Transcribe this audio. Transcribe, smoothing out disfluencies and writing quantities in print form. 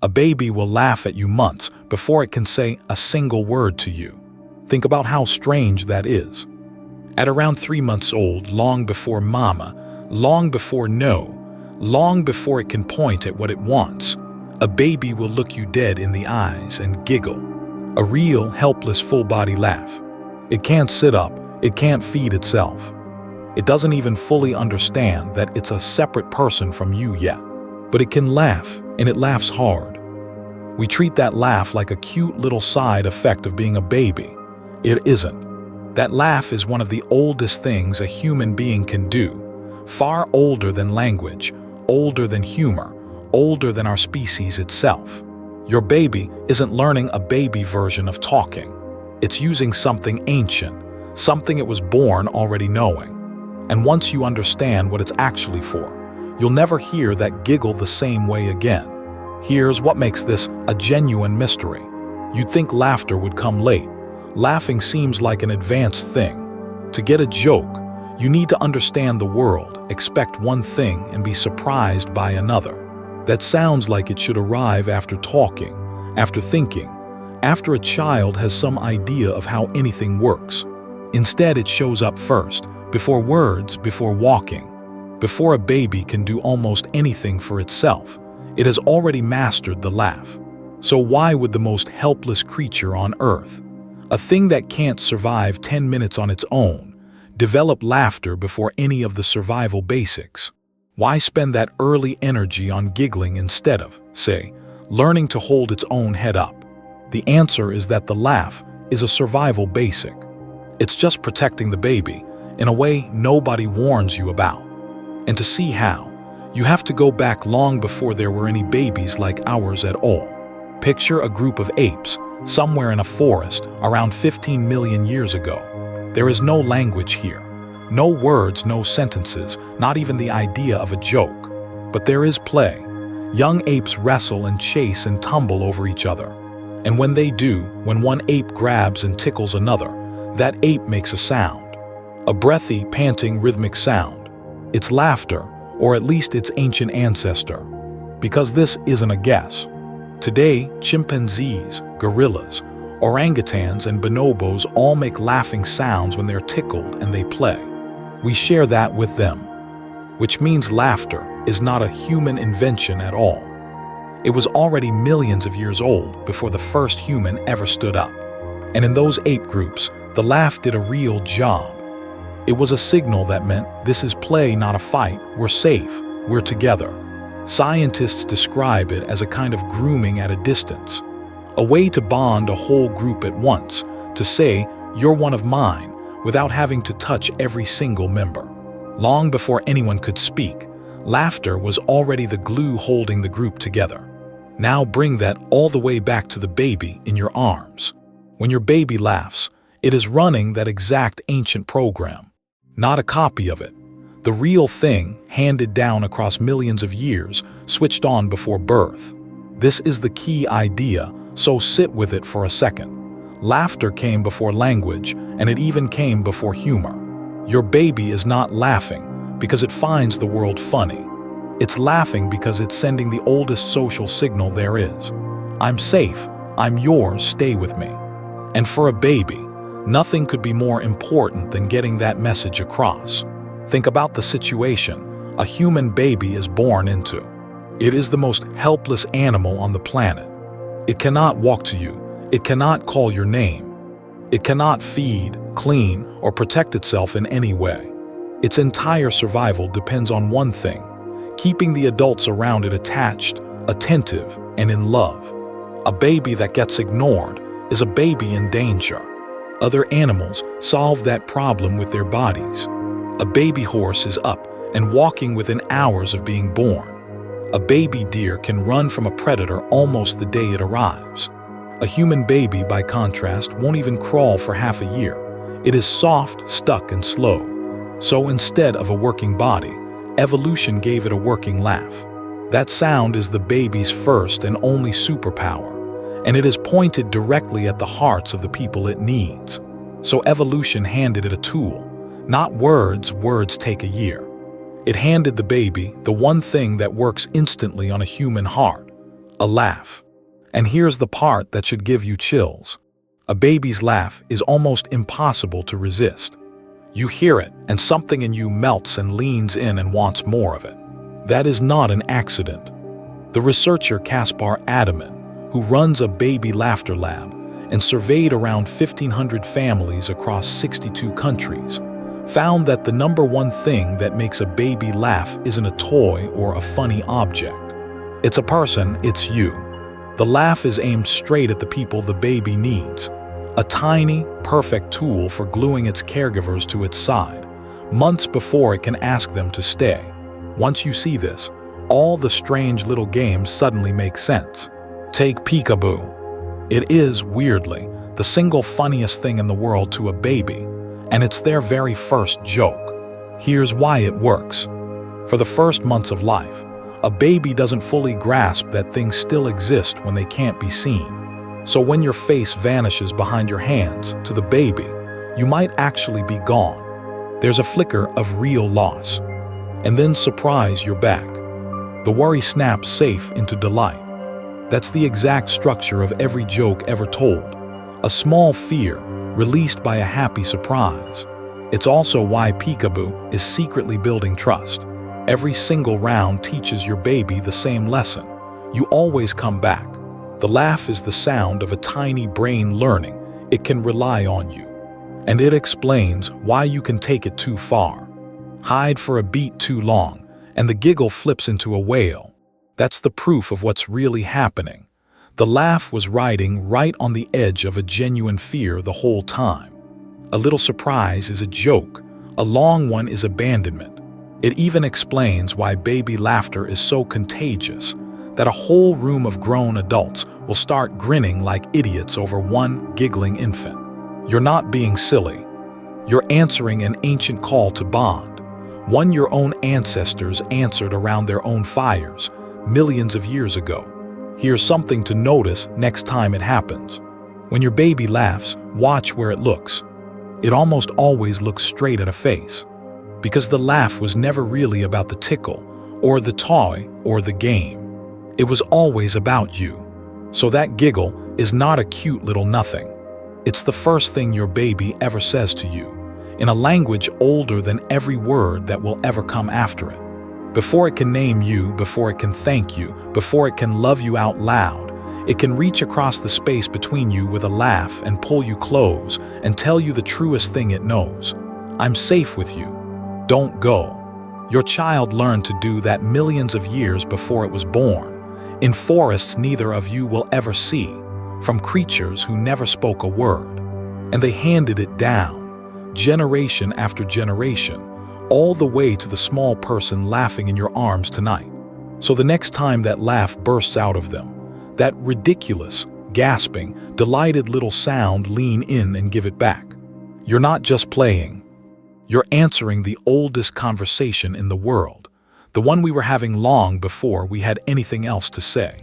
A baby will laugh at you months before it can say a single word to you. Think about how strange that is. At around 3 months old, long before mama, long before no, long before it can point at what it wants, a baby will look you dead in the eyes and giggle. A real, helpless, full-body laugh. It can't sit up, it can't feed itself. It doesn't even fully understand that it's a separate person from you yet. But it can laugh, and it laughs hard. We treat that laugh like a cute little side effect of being a baby. It isn't. That laugh is one of the oldest things a human being can do. Far older than language, older than humor, older than our species itself. Your baby isn't learning a baby version of talking. It's using something ancient, something it was born already knowing. And once you understand what it's actually for, you'll never hear that giggle the same way again. Here's what makes this a genuine mystery. You'd think laughter would come late. Laughing seems like an advanced thing. To get a joke, you need to understand the world, expect one thing, and be surprised by another. That sounds like it should arrive after talking, after thinking, after a child has some idea of how anything works. Instead, it shows up first, before words, before walking. Before a baby can do almost anything for itself, it has already mastered the laugh. So why would the most helpless creature on earth, a thing that can't survive 10 minutes on its own, develop laughter before any of the survival basics? Why spend that early energy on giggling instead of, say, learning to hold its own head up? The answer is that the laugh is a survival basic. It's just protecting the baby in a way nobody warns you about. And to see how, you have to go back long before there were any babies like ours at all. Picture a group of apes somewhere in a forest around 15 million years ago. There is no language here. No words, no sentences, not even the idea of a joke. But there is play. Young apes wrestle and chase and tumble over each other. And when they do, when one ape grabs and tickles another, that ape makes a sound. A breathy, panting, rhythmic sound. It's laughter, or at least its ancient ancestor. Because this isn't a guess. Today, chimpanzees, gorillas, orangutans, and bonobos all make laughing sounds when they're tickled and they play. We share that with them, which means laughter is not a human invention at all. It was already millions of years old before the first human ever stood up. And in those ape groups, the laugh did a real job. It was a signal that meant this is play, not a fight. We're safe. We're together. Scientists describe it as a kind of grooming at a distance, a way to bond a whole group at once, to say, you're one of mine, without having to touch every single member. Long before anyone could speak, laughter was already the glue holding the group together. Now bring that all the way back to the baby in your arms. When your baby laughs, it is running that exact ancient program, not a copy of it. The real thing, handed down across millions of years, switched on before birth. This is the key idea, so sit with it for a second. Laughter came before language, and it even came before humor. Your baby is not laughing because it finds the world funny. It's laughing because it's sending the oldest social signal there is. I'm safe, I'm yours, stay with me. And for a baby, nothing could be more important than getting that message across. Think about the situation a human baby is born into. It is the most helpless animal on the planet. It cannot walk to you. It cannot call your name. It cannot feed, clean, or protect itself in any way. Its entire survival depends on one thing: keeping the adults around it attached, attentive, and in love. A baby that gets ignored is a baby in danger. Other animals solve that problem with their bodies. A baby horse is up and walking within hours of being born. A baby deer can run from a predator almost the day it arrives. A human baby, by contrast, won't even crawl for half a year. It is soft, stuck, and slow. So instead of a working body, evolution gave it a working laugh. That sound is the baby's first and only superpower, and it is pointed directly at the hearts of the people it needs. So evolution handed it a tool. Not words, words take a year. It handed the baby the one thing that works instantly on a human heart: a laugh. And here's the part that should give you chills. A baby's laugh is almost impossible to resist. You hear it, and something in you melts and leans in and wants more of it. That is not an accident. The researcher Caspar Adaman, who runs a baby laughter lab and surveyed around 1,500 families across 62 countries, found that the number one thing that makes a baby laugh isn't a toy or a funny object. It's a person, it's you. The laugh is aimed straight at the people the baby needs. A tiny, perfect tool for gluing its caregivers to its side, months before it can ask them to stay. Once you see this, all the strange little games suddenly make sense. Take peekaboo. It is, weirdly, the single funniest thing in the world to a baby, and it's their very first joke. Here's why it works. For the first months of life, a baby doesn't fully grasp that things still exist when they can't be seen. So when your face vanishes behind your hands, to the baby, you might actually be gone. There's a flicker of real loss. And then surprise, you're back. The worry snaps safe into delight. That's the exact structure of every joke ever told. A small fear, released by a happy surprise. It's also why peekaboo is secretly building trust. Every single round teaches your baby the same lesson. You always come back. The laugh is the sound of a tiny brain learning it can rely on you. And it explains why you can take it too far. Hide for a beat too long, and the giggle flips into a wail. That's the proof of what's really happening. The laugh was riding right on the edge of a genuine fear the whole time. A little surprise is a joke. A long one is abandonment. It even explains why baby laughter is so contagious that a whole room of grown adults will start grinning like idiots over one giggling infant. You're not being silly. You're answering an ancient call to bond, one your own ancestors answered around their own fires millions of years ago. Here's something to notice next time it happens. When your baby laughs, watch where it looks. It almost always looks straight at a face, because the laugh was never really about the tickle, or the toy, or the game. It was always about you. So that giggle is not a cute little nothing. It's the first thing your baby ever says to you, in a language older than every word that will ever come after it. Before it can name you, before it can thank you, before it can love you out loud, it can reach across the space between you with a laugh and pull you close and tell you the truest thing it knows. I'm safe with you. Don't go. Your child learned to do that millions of years before it was born, in forests neither of you will ever see, from creatures who never spoke a word. And they handed it down, generation after generation, all the way to the small person laughing in your arms tonight. So the next time that laugh bursts out of them, that ridiculous, gasping, delighted little sound, lean in and give it back. You're not just playing. You're answering the oldest conversation in the world, the one we were having long before we had anything else to say.